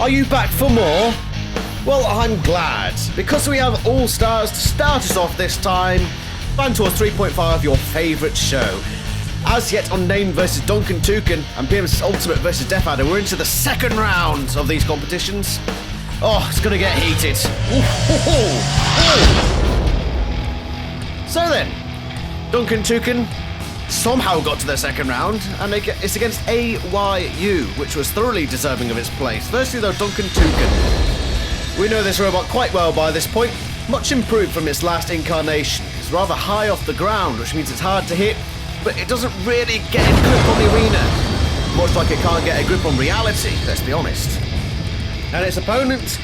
Are you back for more? Well, I'm glad, because we have All Stars to start us off this time. Banter Wars 3.5, your favourite show. As yet unnamed versus Duncan Toucan and PM's Ultimate versus Death Adder. We're into the second round of these competitions. Oh, it's going to get heated. So then, Duncan Toucan somehow got to the second round, and it's against AYU, which was thoroughly deserving of its place. Firstly though, Duncan Toucan. We know this robot quite well by this point, much improved from its last incarnation. It's rather high off the ground, which means it's hard to hit, but it doesn't really get a grip on the arena. Much like it can't get a grip on reality, let's be honest. And its opponent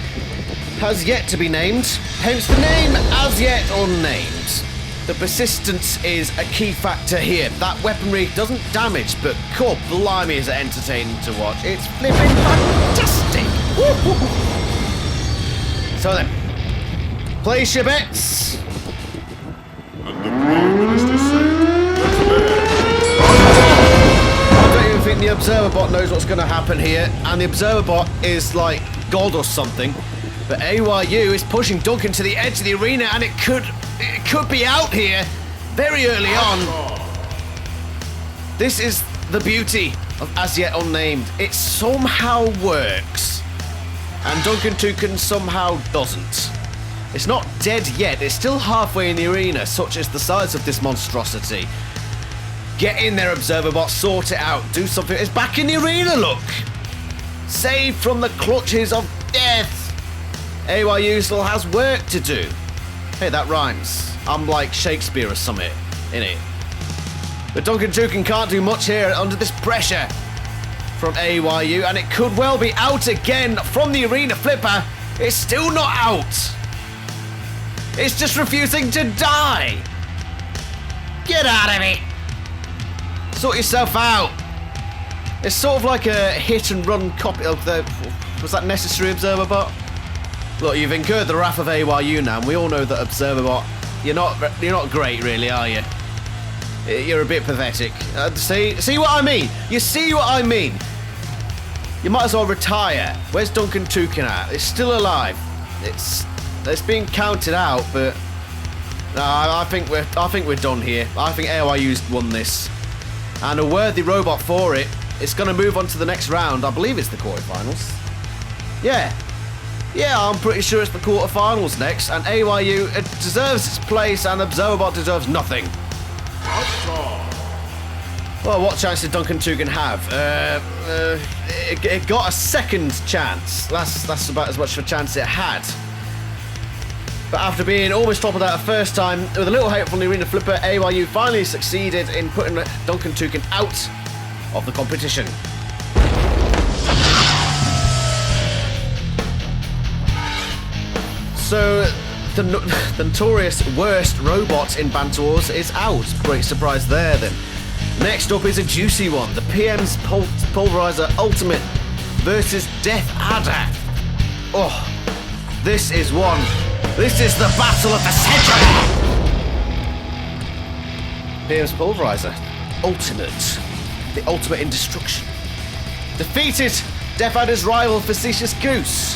has yet to be named, hence the name as yet unnamed. The persistence is a key factor here. That weaponry doesn't damage, but God blimey is it entertaining to watch. It's flipping fantastic! So then, place your bets. And the Prime Minister said, I don't even think the Observer Bot knows what's going to happen here, and the Observer Bot is like God or something. But AYU is pushing Duncan to the edge of the arena, and it could be out here very early on. This is the beauty of As Yet Unnamed. It somehow works, and Duncan Toucan somehow doesn't. It's not dead yet. It's still halfway in the arena, such as the size of this monstrosity. Get in there, Observer Bot. Sort it out. Do something. It's back in the arena, look. Saved from the clutches of death. AYU still has work to do. Hey, that rhymes. I'm like Shakespeare or something, innit? But Duncan Toucan can't do much here under this pressure from AYU, and it could well be out again from the arena. Flipper, it's still not out. It's just refusing to die. Get out of it. Sort yourself out. It's sort of like a hit and run copy of the... Was that necessary, Observer Bot? Look, you've incurred the wrath of AYU now, and we all know that Observer Bot, you're not great, really, are you? You're a bit pathetic. See what I mean? You see what I mean? You might as well retire. Where's Duncan Toucan at? It's still alive. It's being counted out, but no, I think we're done here. I think AYU's won this, and a worthy robot for it. It's going to move on to the next round. I believe it's the quarterfinals. Yeah, I'm pretty sure it's the quarterfinals next, and AYU deserves its place, and Observerbot deserves nothing. Well, what chance did Duncan Toucan have? It got a second chance. That's about as much of a chance it had. But after being almost toppled out a first time, with a little help from the arena flipper, AYU finally succeeded in putting Duncan Toucan out of the competition. So, the notorious worst robot in Banter Wars is out. Great surprise there, then. Next up is a juicy one. The PM's Pulverizer Ultimate versus Death Adder. Oh, this is one. This is the battle of the century! PM's Pulverizer Ultimate. The ultimate in destruction. Defeated Death Adder's rival, Facetious Goose.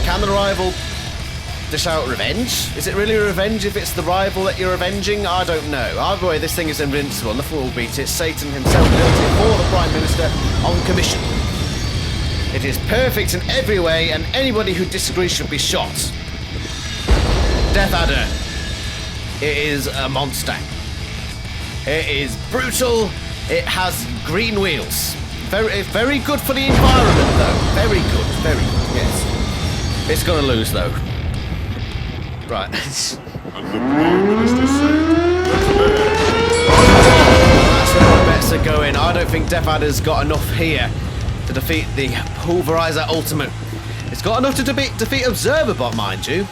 Can the rival dish out revenge? Is it really revenge if it's the rival that you're avenging? I don't know. Either way, this thing is invincible. Nothing will beat it. Satan himself built it for the Prime Minister on commission. It is perfect in every way, and anybody who disagrees should be shot. Death Adder. It is a monster. It is brutal. It has green wheels. Very good for the environment, though. Very good, yes. It's gonna lose, though. Right. and the Prime Minister said, That's where my bets are going. I don't think Death Adder's got enough here to defeat the Pulverizer Ultimate. It's got enough to defeat Observerbot, mind you.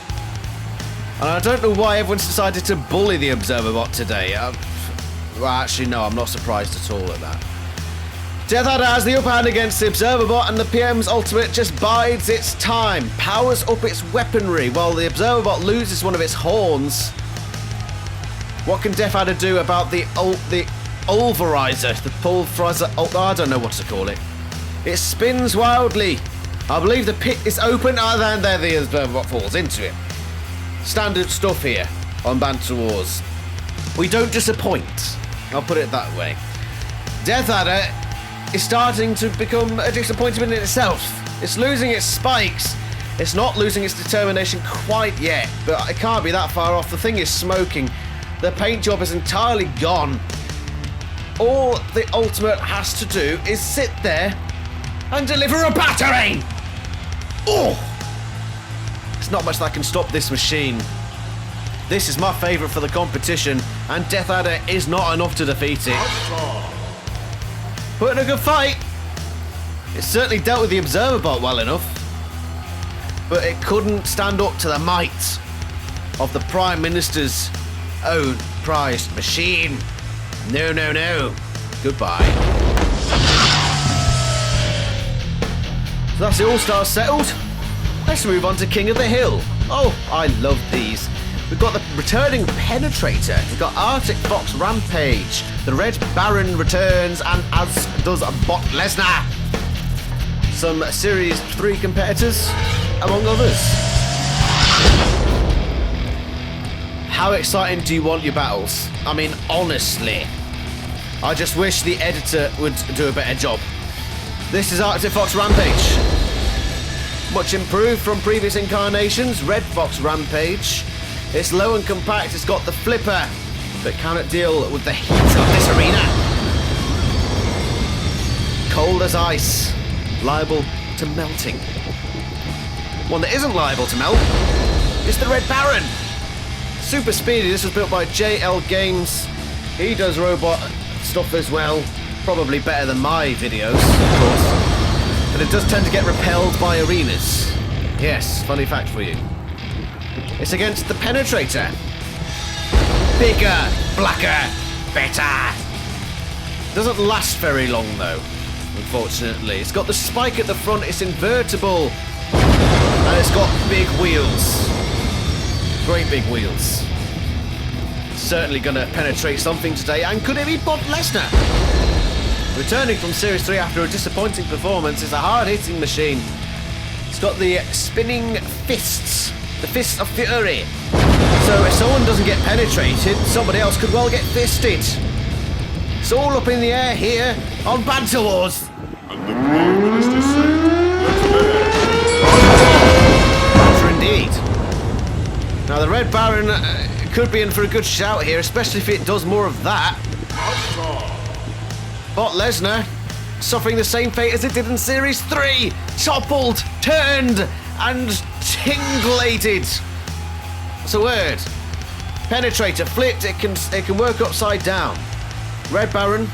And I don't know why everyone's decided to bully the Observerbot today. Well, actually, no, I'm not surprised at all at that. Death Adder has the upper hand against the Observerbot, and the PM's Ultimate just bides its time, powers up its weaponry, while the Observerbot loses one of its horns. What can Death Adder do about the Pulverizer? The Pulverizer, I don't know what to call it. It spins wildly, I believe the pit is open, and then there is what falls into it. Standard stuff here on Banter Wars. We don't disappoint. I'll put it that way. Death Adder is starting to become a disappointment in itself. It's losing its spikes. It's not losing its determination quite yet, but it can't be that far off. The thing is smoking. The paint job is entirely gone. All the Ultimate has to do is sit there and deliver a battering! Oh! There's not much that can stop this machine. This is my favourite for the competition, and Death Adder is not enough to defeat it. Put in a good fight. It certainly dealt with the Observer Bot well enough, but it couldn't stand up to the might of the Prime Minister's own prized machine. No, no, no. Goodbye. So that's the All-Stars settled. Let's move on to King of the Hill. Oh, I love these. We've got the returning Penetrator. We've got Arctic Fox Rampage. The Red Baron returns, and as does Bot Lesnar. Some Series 3 competitors, among others. How exciting do you want your battles? I mean, honestly, I just wish the editor would do a better job. This is Arctic Fox Rampage. Much improved from previous incarnations. Red Fox Rampage. It's low and compact, it's got the flipper, but can it deal with the heat of this arena? Cold as ice, liable to melting. One that isn't liable to melt is the Red Baron. Super speedy. This was built by JL Games. He does robot stuff as well, probably better than my videos, of course, but it does tend to get repelled by arenas. Yes, funny fact for you. It's against the Penetrator. Bigger, blacker, better. Doesn't last very long though, unfortunately. It's got the spike at the front, it's invertible, and it's got big wheels. Great big wheels. Certainly gonna penetrate something today, and could it be Bot Lesnar? Returning from Series 3 after a disappointing performance, it's a hard-hitting machine. It's got the spinning fists. The Fist of Fury. So if someone doesn't get penetrated, somebody else could well get fisted. It's all up in the air here on Banter Wars. And the Prime Minister said, Banter indeed. Now the Red Baron could be in for a good shout here, especially if it does more of that. Bot Lesnar suffering the same fate as it did in Series 3. Toppled, turned, and tinglated. What's a word? Penetrator flipped. It can work upside down. Red Baron.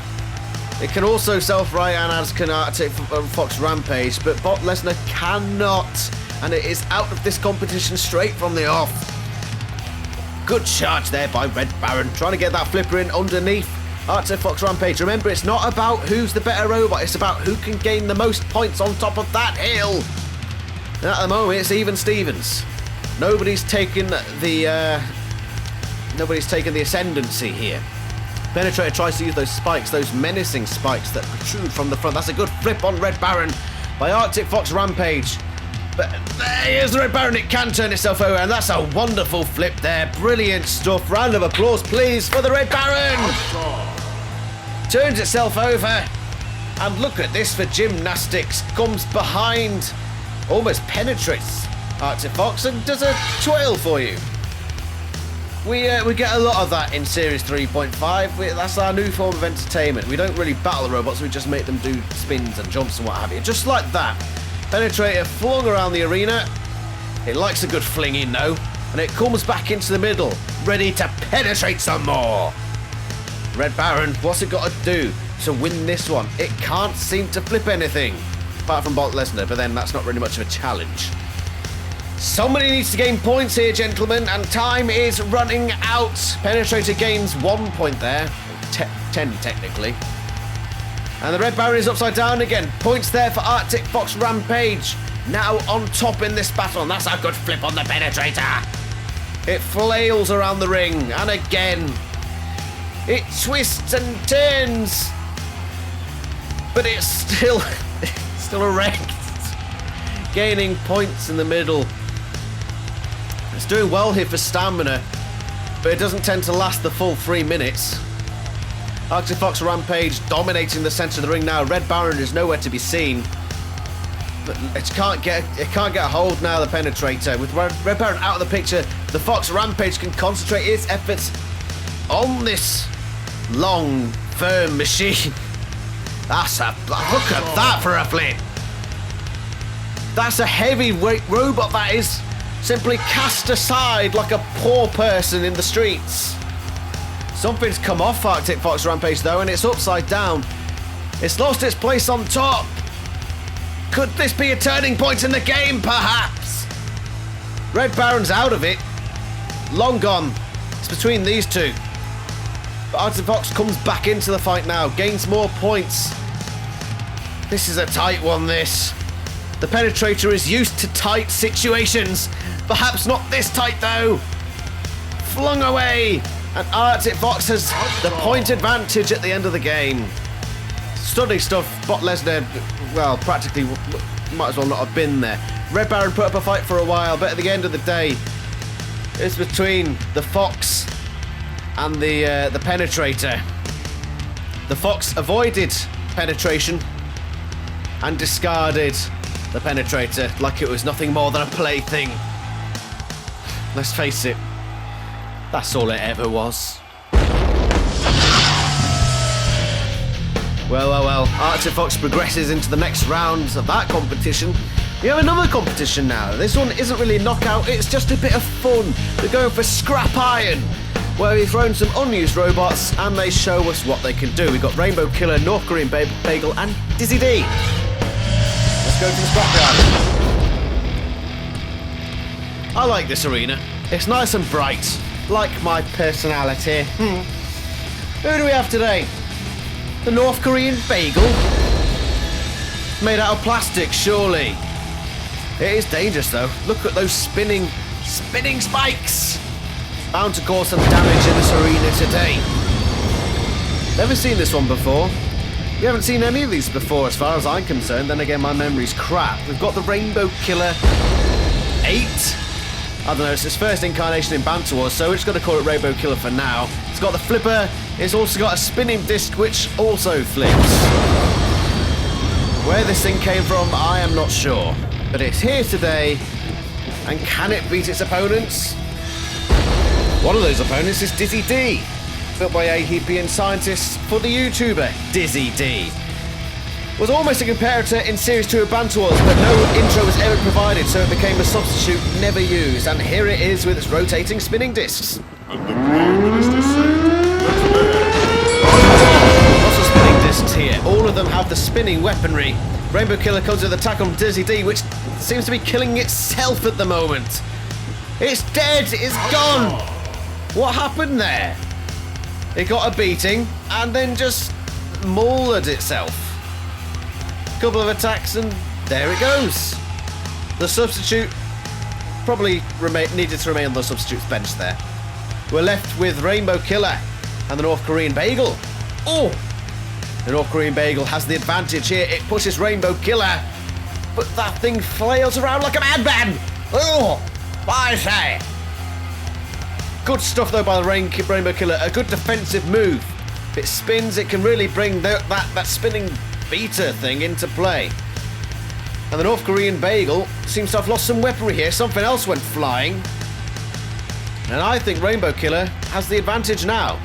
It can also self-right, and as can Arctic Fox Rampage, but Bot Lesnar cannot, and it is out of this competition straight from the off. Good charge there by Red Baron, trying to get that flipper in underneath Arctic Fox Rampage. Remember, it's not about who's the better robot, it's about who can gain the most points on top of that hill. And at the moment, it's even Stevens. Nobody's taken the ascendancy here. Penetrator tries to use those spikes, those menacing spikes that protrude from the front. That's a good flip on Red Baron by Arctic Fox Rampage. But here's the Red Baron. It can turn itself over, and that's a wonderful flip there. Brilliant stuff. Round of applause, please, for the Red Baron. Turns itself over, and look at this for gymnastics. Comes behind. Almost penetrates Arctic Fox and does a twirl for you. We get a lot of that in Series 3.5. That's our new form of entertainment. We don't really battle the robots, we just make them do spins and jumps and what have you. Just like that. Penetrator flung around the arena. It likes a good flinging though, and it comes back into the middle, ready to penetrate some more. Red Baron, what's it got to do to win this one? It can't seem to flip anything. Apart from Bot Lesnar, but then that's not really much of a challenge. Somebody needs to gain points here, gentlemen, and time is running out. Penetrator gains 1 point there. 10 technically. And the Red Baron is upside down again. Points there for Arctic Fox Rampage. Now on top in this battle, and that's a good flip on the Penetrator. It flails around the ring, and again. It twists and turns. But it's still erect. gaining points in the middle. It's doing well here for stamina, but it doesn't tend to last the full 3 minutes. Arctic Fox Rampage dominating the centre of the ring now. Red Baron is nowhere to be seen. But it can't get a hold now, the Penetrator. With Red Baron out of the picture, the Fox Rampage can concentrate its efforts on this long, firm machine. Look at that for a flip. That's a heavyweight robot that is simply cast aside like a poor person in the streets. Something's come off Arctic Fox Rampage though, and it's upside down. It's lost its place on top. Could this be a turning point in the game, perhaps? Red Baron's out of it. Long gone. It's between these two. But Arctic Fox comes back into the fight now, gains more points. This is a tight one, this. The Penetrator is used to tight situations. Perhaps not this tight, though. Flung away. And Arctic Fox has the point advantage at the end of the game. Stunning stuff. Bot Lesnar, well, practically might as well not have been there. Red Baron put up a fight for a while, but at the end of the day, it's between the Fox and the Penetrator. The Fox avoided penetration and discarded the Penetrator like it was nothing more than a plaything. Let's face it, that's all it ever was. Well, Arctic Fox progresses into the next rounds of that competition. We have another competition now. This one isn't really a knockout, it's just a bit of fun. We're going for Scrap Iron, where we've thrown some unused robots and they show us what they can do. We've got Rainbow Killer, North Korean Bagel and Dizzy D. Let's go to the scrapyard. I like this arena. It's nice and bright, like my personality. Who do we have today? The North Korean Bagel? Made out of plastic, surely. It is dangerous though. Look at those spinning spikes. Bound to cause some damage in this arena today. Never seen this one before. We haven't seen any of these before as far as I'm concerned. Then again, my memory's crap. We've got the Rainbow Killer 8. I don't know, it's its first incarnation in Banter Wars, so we're just going to call it Rainbow Killer for now. It's got the flipper. It's also got a spinning disc which also flips. Where this thing came from, I am not sure. But it's here today. And can it beat its opponents? One of those opponents is Dizzy D, built by a Heapian scientist for the YouTuber Dizzy D. Was almost a comparator in Series 2 of Banter Wars, but no intro was ever provided, so it became a substitute never used. And here it is with its rotating spinning discs. And the Prime Minister said, "Let's Lots of spinning discs here. All of them have the spinning weaponry. Rainbow Killer comes with an attack on Dizzy D, which seems to be killing itself at the moment. It's dead. It's gone. What happened there? It got a beating and then just mauled itself. Couple of attacks and there it goes. The substitute probably needed to remain on the substitute's bench there. We're left with Rainbow Killer and the North Korean Bagel. Oh! The North Korean Bagel has the advantage here. It pushes Rainbow Killer, but that thing flails around like a madman. Oh! I say. Good stuff though by the Rainbow Killer. A good defensive move. If it spins, it can really bring that spinning beater thing into play. And the North Korean Bagel seems to have lost some weaponry here. Something else went flying. And I think Rainbow Killer has the advantage now.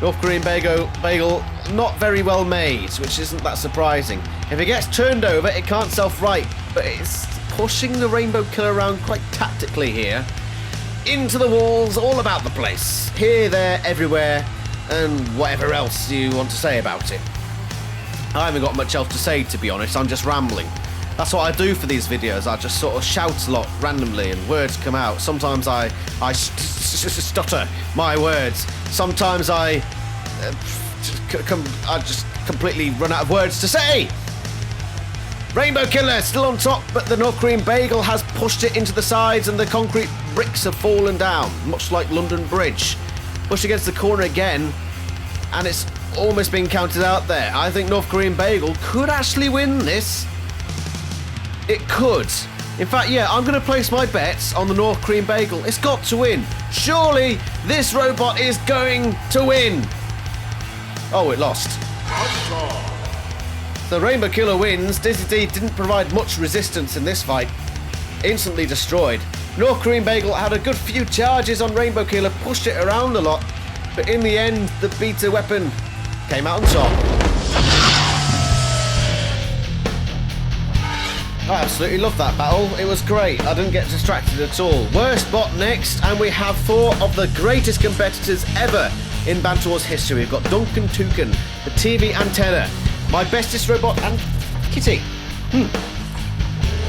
North Korean Bagel not very well made, which isn't that surprising. If it gets turned over, it can't self-right, but it's pushing the Rainbow Killer around quite tactically here. Into the walls, all about the place. Here, there, everywhere, and whatever else you want to say about it. I haven't got much else to say, to be honest. I'm just rambling. That's what I do for these videos. I just sort of shout a lot randomly and words come out. Sometimes I stutter my words. Sometimes I just completely run out of words to say. Rainbow Killer still on top, but the North Korean Bagel has pushed it into the sides and the concrete bricks have fallen down, much like London Bridge. Pushed against the corner again, and it's almost been counted out there. I think North Korean Bagel could actually win this. it could. In fact, yeah, I'm going to place my bets on the North Korean Bagel. It's got to win. Surely this robot is going to win. Oh, it lost. The Rainbow Killer wins. Dizzy D didn't provide much resistance in this fight. Instantly destroyed. North Korean Bagel had a good few charges on Rainbow Killer, pushed it around a lot, but in the end, the beta weapon came out on top. I absolutely loved that battle. It was great. I didn't get distracted at all. Worst bot next, and we have 4 of the greatest competitors ever in Banter Wars history. We've got Duncan Toucan, the TV antenna, my bestest robot, and Kitty.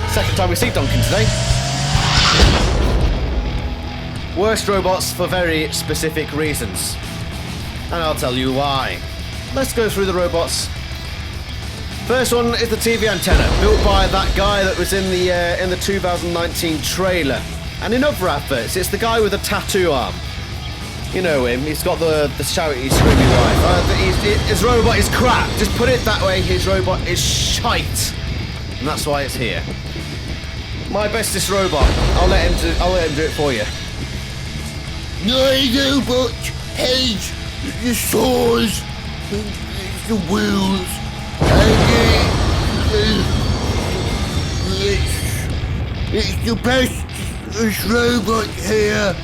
Second time we see Duncan today. Worst robots for very specific reasons, and I'll tell you why. Let's go through the robots. First one is the TV antenna, built by that guy that was in the 2019 trailer, and in other adverts. It's the guy with the tattoo arm. You know him. He's got the shouty, screamy wife. His robot is crap. Just put it that way. His robot is shite, and that's why it's here. My bestest robot. I'll let him do it for you. My robot has the saws, the wheels. It's the best robot here.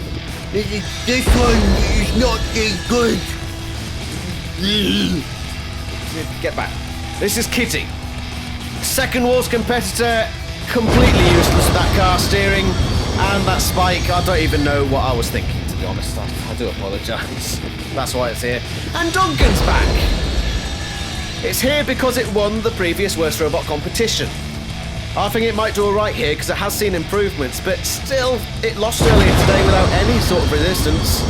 This one is not that good. Get back. This is Kitty. Second worst competitor, completely useless with that car steering and that spike. I don't even know what I was thinking, to be honest. I do apologise. That's why it's here. And Duncan's back. It's here because it won the previous Worst Robot competition. I think it might do alright here because it has seen improvements, but still, it lost earlier today without any sort of resistance.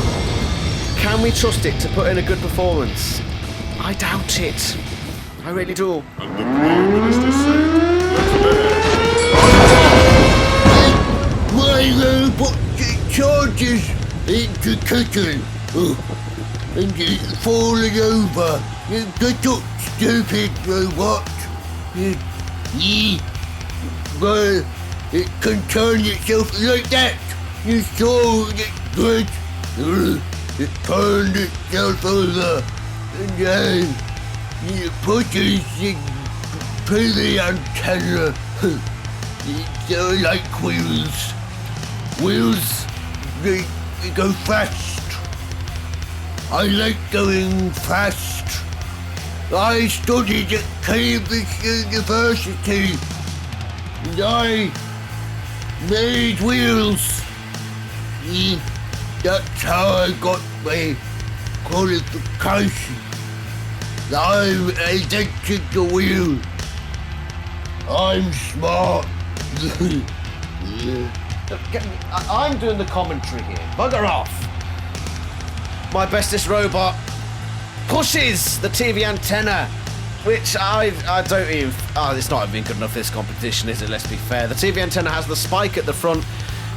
Can we trust it to put in a good performance? I doubt it. I really do. And the Prime Minister said, My robot charges into kitchen. And it's falling over. Get up, stupid robot. Well, it can turn itself like that. You saw it good. It turned itself over. And then it pushes it to the antenna. It's like wheels. Wheels, they go fast. I like going fast. I studied at Cambridge University and I made wheels. That's how I got my qualification. I invented the wheel. I'm smart. I'm doing the commentary here. Bugger off. My bestest robot pushes the TV antenna, which I don't even... Oh, it's not even good enough for this competition, is it? Let's be fair. The TV antenna has the spike at the front,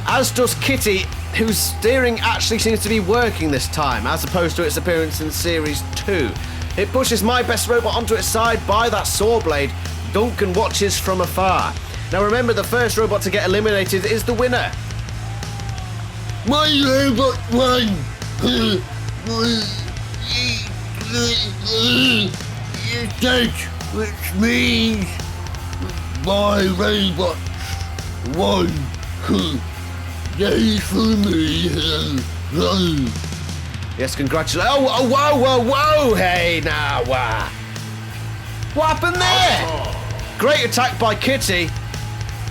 as does Kitty, whose steering actually seems to be working this time, as opposed to its appearance in Series 2. It pushes my best robot onto its side by that saw blade. Duncan watches from afar. Now remember, the first robot to get eliminated is the winner. My robot won! That, which means my robot won. Yay for me. Yes, congratulations. Oh, whoa, hey, now, what happened there? Great attack by Kitty.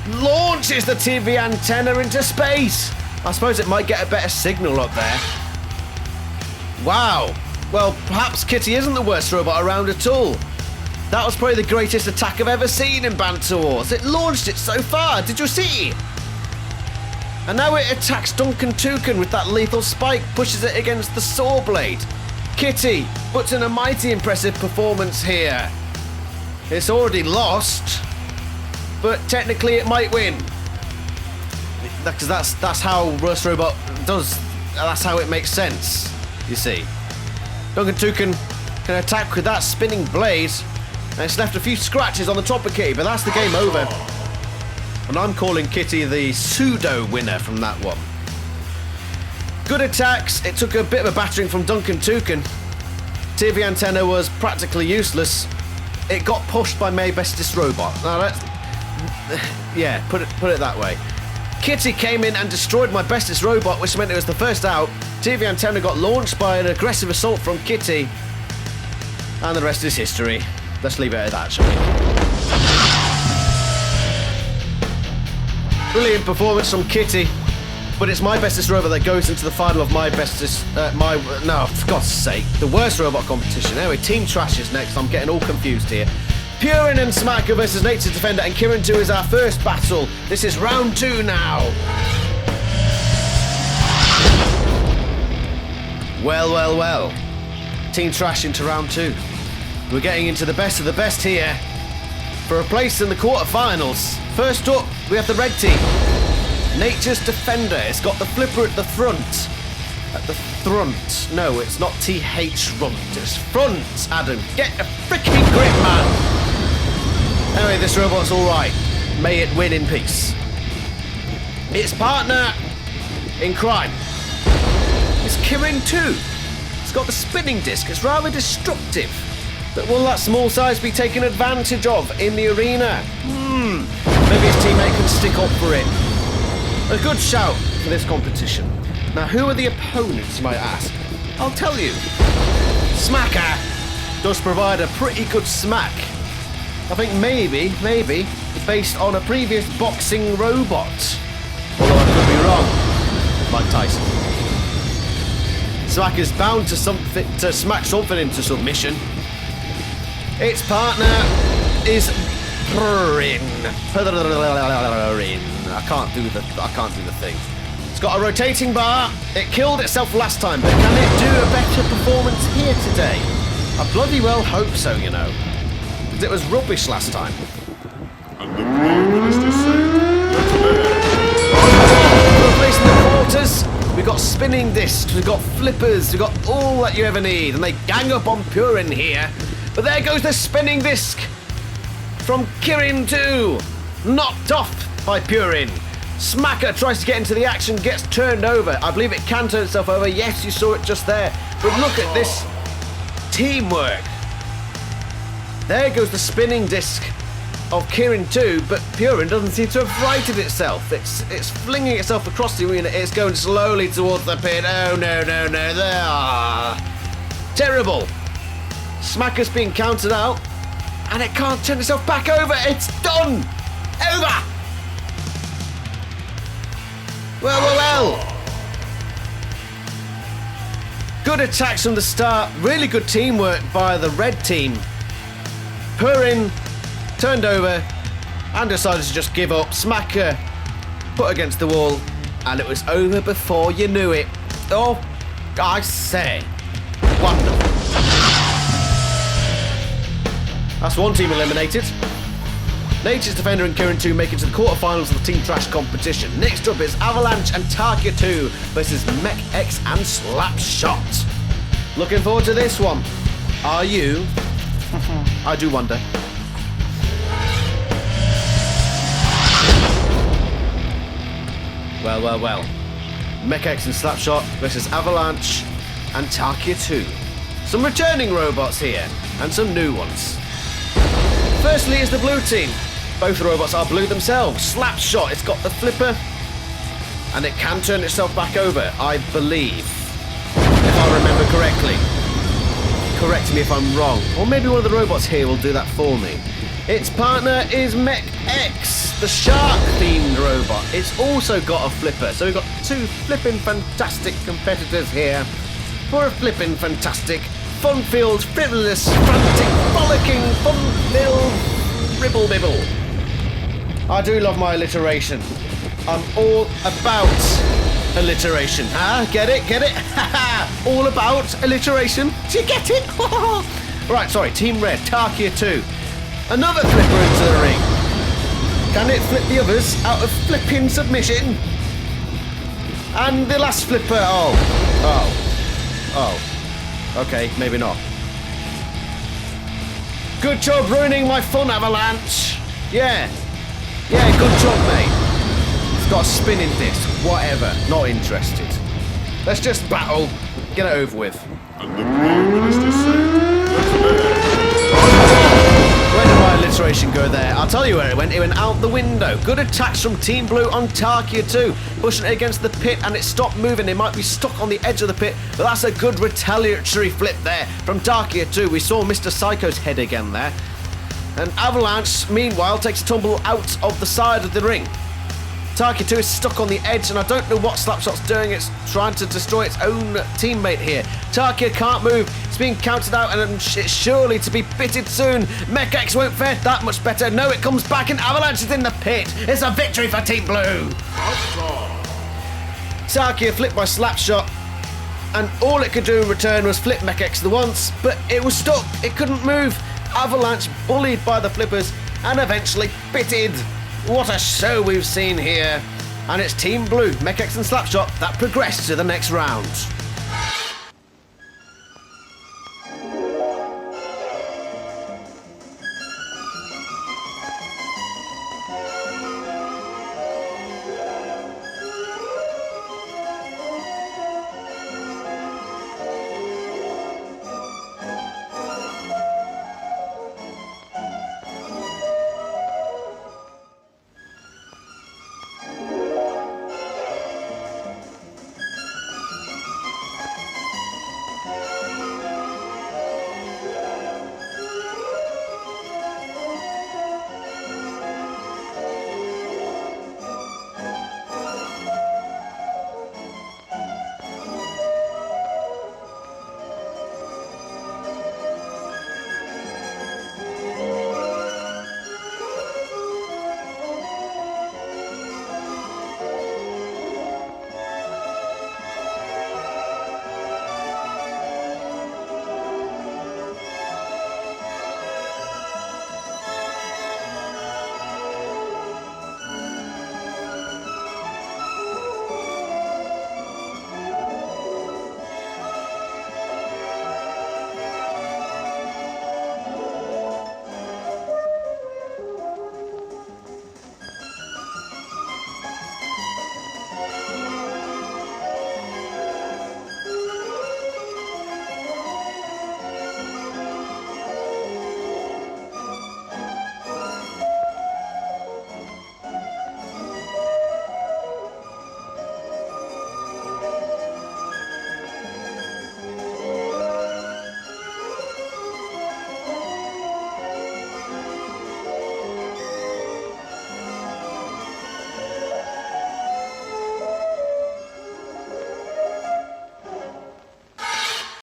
Launches the TV antenna into space. I suppose it might get a better signal up there. Wow. Well, perhaps Kitty isn't the worst robot around at all. That was probably the greatest attack I've ever seen in Banter Wars. It launched it so far, did you see? And now it attacks Duncan Toucan with that lethal spike, pushes it against the saw blade. Kitty puts in a mighty impressive performance here. It's already lost, but technically it might win. Because that's how Worst Robot does, that's how it makes sense, you see. Duncan Toucan can attack with that spinning blade, and it's left a few scratches on the top of Kitty, but that's the game over. And I'm calling Kitty the pseudo winner from that one. Good attacks. It took a bit of a battering from Duncan Toucan. TV antenna was practically useless. It got pushed by May Bestest Robot. Now that's... yeah, put it that way. Kitty came in and destroyed my Bestest Robot, which meant it was the first out. TV antenna got launched by an aggressive assault from Kitty. And the rest is history. Let's leave it at that, shall we? Brilliant performance from Kitty. But it's my bestest robot that goes into the final of my bestest... no, for God's sake. The worst robot competition. Anyway, Team Trash is next. I'm getting all confused here. Purin and Smacker versus Nature's Defender, and Kirin 2 is our first battle. This is round 2 now. Well. Team Trash into round 2. We're getting into the best of the best here for a place in the quarterfinals. First up, we have the red team. Nature's Defender. It's got the flipper at the front. At the front. No, it's not TH runt. It's front, Adam. Get a freaking grip, man. Anyway, this robot's alright. May it win in peace. Its partner in crime is Kirin 2. It's got the spinning disc. It's rather destructive. But will that small size be taken advantage of in the arena? Maybe his teammate can stick up for it. A good shout for this competition. Now, who are the opponents, you might ask? I'll tell you. Smacker does provide a pretty good smack. I think maybe, based on a previous boxing robot. Although I could be wrong. Mike Tyson. Smacker's bound to smack something into submission. Its partner is Purin. I can't do the thing. It's got a rotating bar. It killed itself last time, but can it do a better performance here today? I bloody well hope so, you know. Because it was rubbish last time. And the Prime Minister said, Replacing the quarters, we've got spinning discs, we've got flippers, we've got all that you ever need. And they gang up on Purin here. But there goes the spinning disc from Kirin 2. Knocked off by Purin. Smacker tries to get into the action, gets turned over. I believe it can turn itself over. Yes, you saw it just there. But look at this teamwork. There goes the spinning disc of Kirin 2, but Purin doesn't seem to have righted itself. It's flinging itself across the arena. It's going slowly towards the pit. Oh, no. There. Terrible. Smacker's being counted out, and it can't turn itself back over. It's done. Over. Well. Good attacks from the start. Really good teamwork by the red team. Purin turned over and decided to just give up. Smacker put against the wall, and it was over before you knew it. Oh, I say. Wonderful. That's one team eliminated. Nature's Defender and Kirin 2 make it to the quarterfinals of the Team Trash competition. Next up is Avalanche and Tarkia 2 versus Mech X and Slapshot. Looking forward to this one. Are you? I do wonder. Well. Mech X and Slapshot versus Avalanche and Tarkia 2. Some returning robots here and some new ones. Firstly is the blue team. Both robots are blue themselves. Slapshot, it's got the flipper, and it can turn itself back over, I believe, if I remember correctly. Correct me if I'm wrong. Or maybe one of the robots here will do that for me. Its partner is Mech X, the shark-themed robot. It's also got a flipper, so we've got two flipping fantastic competitors here for a flipping fantastic, fun-filled, frivolous, frantic, frolicking, fun-filled ribble-bibble. I do love my alliteration. I'm all about alliteration. Get it? All about alliteration. Do you get it? Right, sorry, Team Red, Tarkia 2. Another flipper into the ring. Can it flip the others out of flipping submission? And the last flipper, okay, maybe not. Good job ruining my fun, Avalanche. Yeah, Good job, mate. It's got a spinning disc. Whatever. Not interested. Let's just battle. Get it over with. And the Prime Minister said, Where did my alliteration go there? I'll tell you where it went. It went out the window. Good attacks from Team Blue on Tarkia 2. Pushing it against the pit and it stopped moving. They might be stuck on the edge of the pit, but that's a good retaliatory flip there from Tarkia 2. We saw Mr. Psycho's head again there. And Avalanche, meanwhile, takes a tumble out of the side of the ring. Tarkia 2 is stuck on the edge, and I don't know what Slapshot's doing. It's trying to destroy its own teammate here. Tarkia can't move. It's being counted out, and it's surely to be pitted soon. MechX won't fare that much better. No, it comes back, and Avalanche is in the pit. It's a victory for Team Blue. Tarkia flipped by Slapshot, and all it could do in return was flip MechX the once, but it was stuck. It couldn't move. Avalanche bullied by the flippers, and eventually pitted. What a show we've seen here. And it's Team Blue, MechX and Slapshot that progress to the next round.